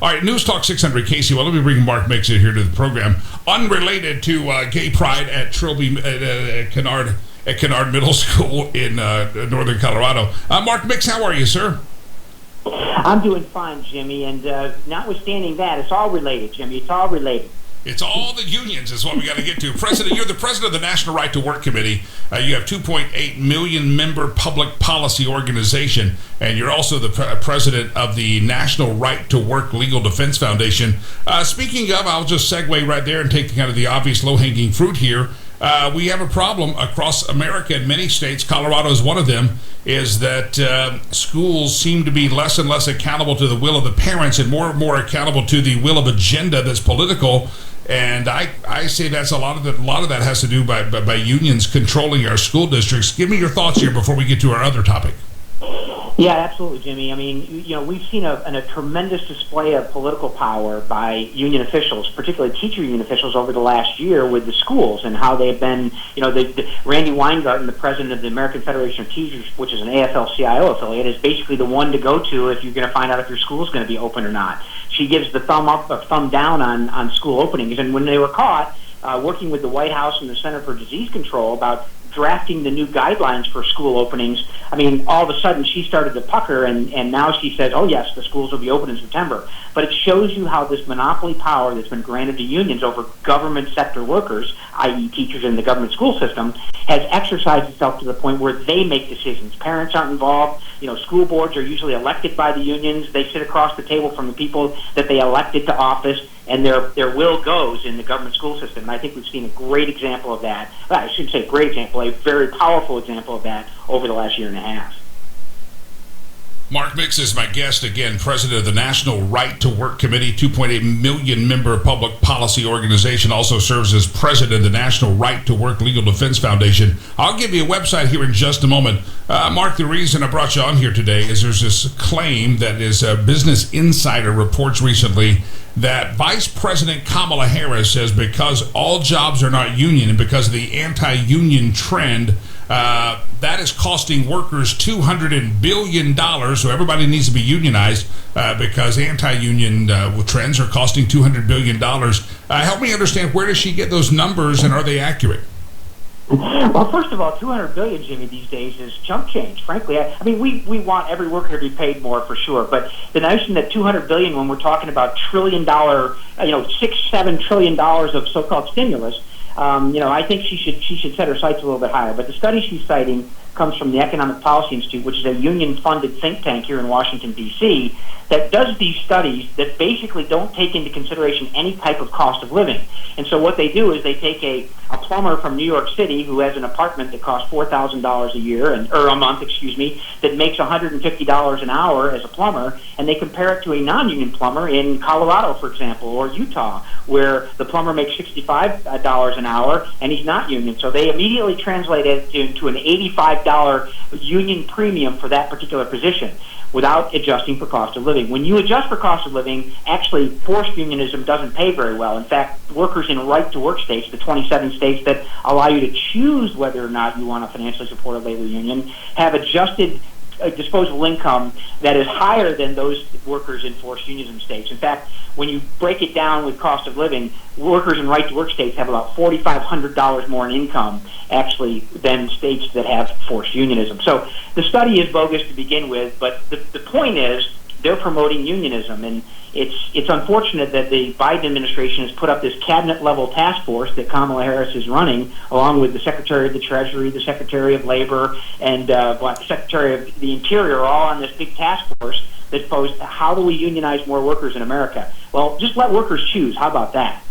All right, News Talk 600 KCOL. Let me bring Mark Mix in here to the program. Unrelated to gay pride at Trilby at Kennard Middle School in northern Colorado. Mark Mix, how are you, sir? I'm doing fine, Jimmy, and notwithstanding that, it's all related, Jimmy. It's all related. It's all the unions is what we got to get to. President, you're the president of the National Right to Work Committee. You have 2.8 million member public policy organization, and you're also the president of the National Right to Work Legal Defense Foundation. Speaking of, I'll just segue right there and take kind of the obvious low-hanging fruit here. We have a problem across America in many states. Colorado is one of them, is that schools seem to be less and less accountable to the will of the parents and more and more accountable to the will of agenda that's political. And I say that's a lot of that has to do by unions controlling our school districts. Give me your thoughts here before we get to our other topic. Yeah, absolutely, Jimmy. I mean, we've seen a tremendous display of political power by union officials, particularly teacher union officials, over the last year with the schools and how they've been, Randi Weingarten, the president of the American Federation of Teachers, which is an AFL-CIO affiliate, is basically the one to go to if you're going to find out if your school is going to be open or not. She gives the thumb up or thumb down on school openings. And when they were caught working with the White House and the Center for Disease Control about drafting the new guidelines for school openings, I mean, all of a sudden she started to pucker, and now she says, oh yes, the schools will be open in September. But it shows you how this monopoly power that's been granted to unions over government sector workers, i.e. teachers in the government school system, has exercised itself to the point where they make decisions. Parents aren't involved. School boards are usually elected by the unions. They sit across the table from the people that they elected to office, and their will goes in the government school system. And I think we've seen a great example of that. Well, I shouldn't say great example, a very powerful example of that over the last year and a half. Mark Mix is my guest, again, president of the National Right to Work Committee, 2.8 million member public policy organization, also serves as president of the National Right to Work Legal Defense Foundation. I'll give you a website here in just a moment. Mark, the reason I brought you on here today is there's this claim that is Business Insider reports recently that Vice President Kamala Harris says because all jobs are not union and because of the anti-union trend, that is costing workers $200 billion, so everybody needs to be unionized because anti-union trends are costing $200 billion. Help me understand, where does she get those numbers, and are they accurate? Well, first of all, $200 billion, Jimmy, these days is chump change. Frankly, I mean, we want every worker to be paid more for sure, but the notion that $200 billion, when we're talking about $1 trillion, $6-7 trillion of so-called stimulus, I think she should set her sights a little bit higher. But the study she's citing comes from the Economic Policy Institute, which is a union-funded think tank here in Washington, D.C., that does these studies that basically don't take into consideration any type of cost of living. And so what they do is they take a plumber from New York City who has an apartment that costs $4,000 a year, or a month, that makes $150 an hour as a plumber, and they compare it to a non-union plumber in Colorado, for example, or Utah, where the plumber makes $65 an hour and he's not union. So they immediately translate it into an $85 union premium for that particular position, without adjusting for cost of living. When you adjust for cost of living, actually forced unionism doesn't pay very well. In fact, workers in right-to-work states, the 27 states that allow you to choose whether or not you want a financially supported labor union, have adjusted disposable income that is higher than those workers in forced unionism states. In fact, when you break it down with cost of living, workers in right-to-work states have about $4,500 more in income, actually, than states that have forced unionism. So the study is bogus to begin with, but the point is they're promoting unionism, and it's unfortunate that the Biden administration has put up this cabinet-level task force that Kamala Harris is running, along with the Secretary of the Treasury, the Secretary of Labor, and the Secretary of the Interior, all on this big task force that posed, how do we unionize more workers in America? Well, just let workers choose. How about that?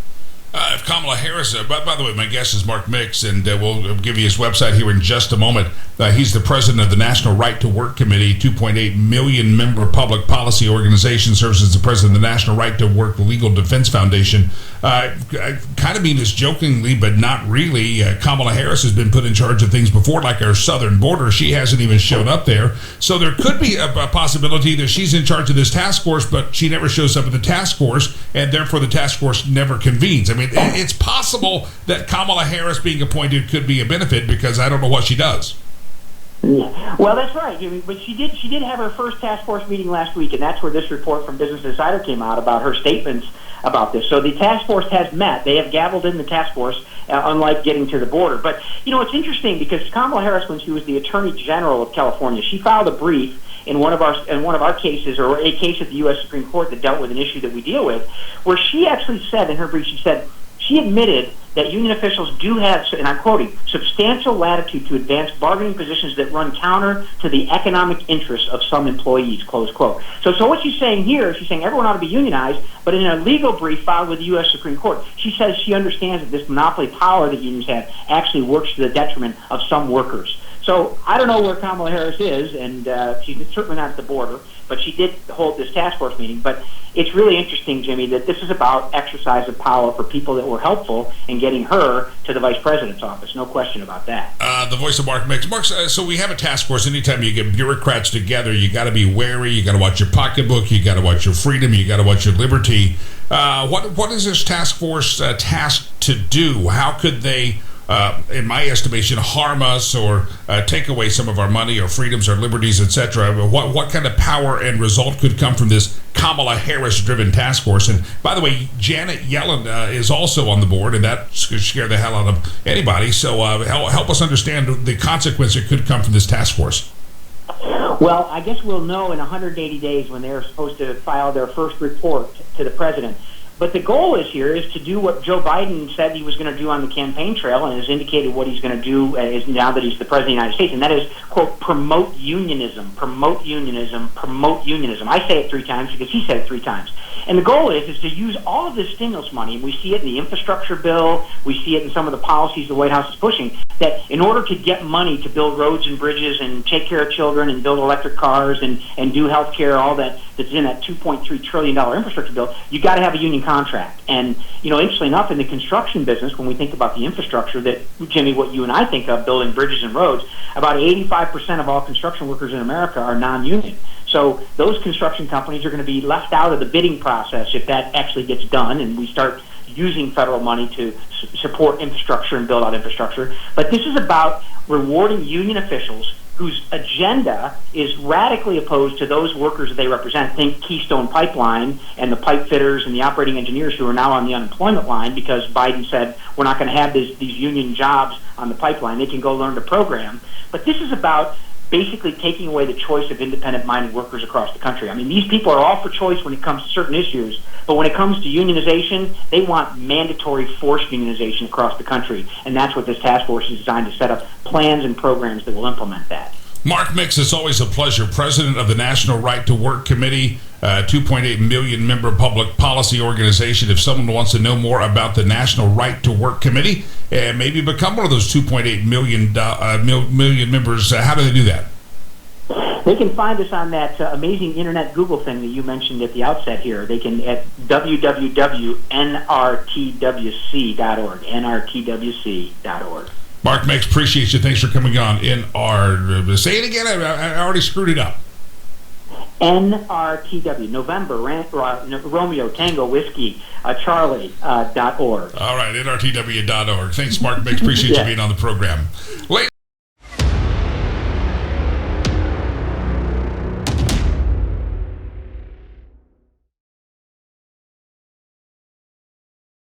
If Kamala Harris, by the way, my guest is Mark Mix, and we'll give you his website here in just a moment. He's the president of the National Right to Work Committee, 2.8 million member public policy organization, serves as the president of the National Right to Work Legal Defense Foundation. I kind of mean this jokingly, but not really. Kamala Harris has been put in charge of things before, like our southern border. She hasn't even shown up there. So there could be a possibility that she's in charge of this task force, but she never shows up at the task force, and therefore the task force never convenes. I mean, it's possible that Kamala Harris being appointed could be a benefit, because I don't know what she does. Yeah. Well, that's right. I mean, but she did have her first task force meeting last week, and that's where this report from Business Insider came out about her statements about this. So the task force has met. They have gavelled in the task force, unlike getting to the border. But, it's interesting because Kamala Harris, when she was the Attorney General of California, she filed a brief in one of our cases, or a case at the U.S. Supreme Court that dealt with an issue that we deal with, where she actually said in her brief, she admitted that union officials do have, and I'm quoting, substantial latitude to advance bargaining positions that run counter to the economic interests of some employees, close quote. So what she's saying here, she's saying everyone ought to be unionized, but in a legal brief filed with the U.S. Supreme Court, she says she understands that this monopoly power that unions have actually works to the detriment of some workers. So I don't know where Kamala Harris is, and she's certainly not at the border, but she did hold this task force meeting. But it's really interesting, Jimmy, that this is about exercise of power for people that were helpful in getting her to the vice president's office. No question about that. The voice of Mark Mix. Mark, so we have a task force. Anytime you get bureaucrats together, you got to be wary. You got to watch your pocketbook. You got to watch your freedom. You got to watch your liberty. What is this task force tasked to do? How could they, in my estimation, harm us or take away some of our money or freedoms or liberties, etc.? What kind of power and result could come from this Kamala Harris-driven task force? And by the way, Janet Yellen is also on the board, and that could scare the hell out of anybody. So help us understand the consequence that could come from this task force. Well, I guess we'll know in 180 days when they're supposed to file their first report to the president. But the goal is to do what Joe Biden said he was going to do on the campaign trail, and has indicated what he's going to do now that he's the president of the United States, and that is, quote, promote unionism, promote unionism, promote unionism. I say it 3 times because he said it 3 times. And the goal is to use all of this stimulus money, and we see it in the infrastructure bill, we see it in some of the policies the White House is pushing, that in order to get money to build roads and bridges and take care of children and build electric cars and do health care, all that's in that $2.3 trillion infrastructure bill, you got to have a union contract. And, interestingly enough, in the construction business, when we think about the infrastructure that, Jimmy, what you and I think of, building bridges and roads, about 85% of all construction workers in America are non-union. So those construction companies are going to be left out of the bidding process if that actually gets done and we start using federal money to support infrastructure and build out infrastructure. But this is about rewarding union officials whose agenda is radically opposed to those workers that they represent. Think Keystone Pipeline and the pipe fitters and the operating engineers who are now on the unemployment line because Biden said we're not going to have these union jobs on the pipeline. They can go learn to program. But this is about basically taking away the choice of independent-minded workers across the country. I mean, these people are all for choice when it comes to certain issues, but when it comes to unionization, they want mandatory forced unionization across the country, and that's what this task force is designed to set up plans and programs that will implement that. Mark Mix, it's always a pleasure. President of the National Right to Work Committee, 2.8 million member public policy organization. If someone wants to know more about the National Right to Work Committee and maybe become one of those 2.8 million members, how do they do that? They can find us on that amazing internet Google thing that you mentioned at the outset here. They can at www.nrtwc.org, nrtwc.org. Mark Mix, appreciate you. Thanks for coming on. Say it again. I already screwed it up. NRTW, November, Romeo, Tango, Whiskey, Charlie.org. All right, NRTW.org. Thanks, Mark Mix. Appreciate you being on the program.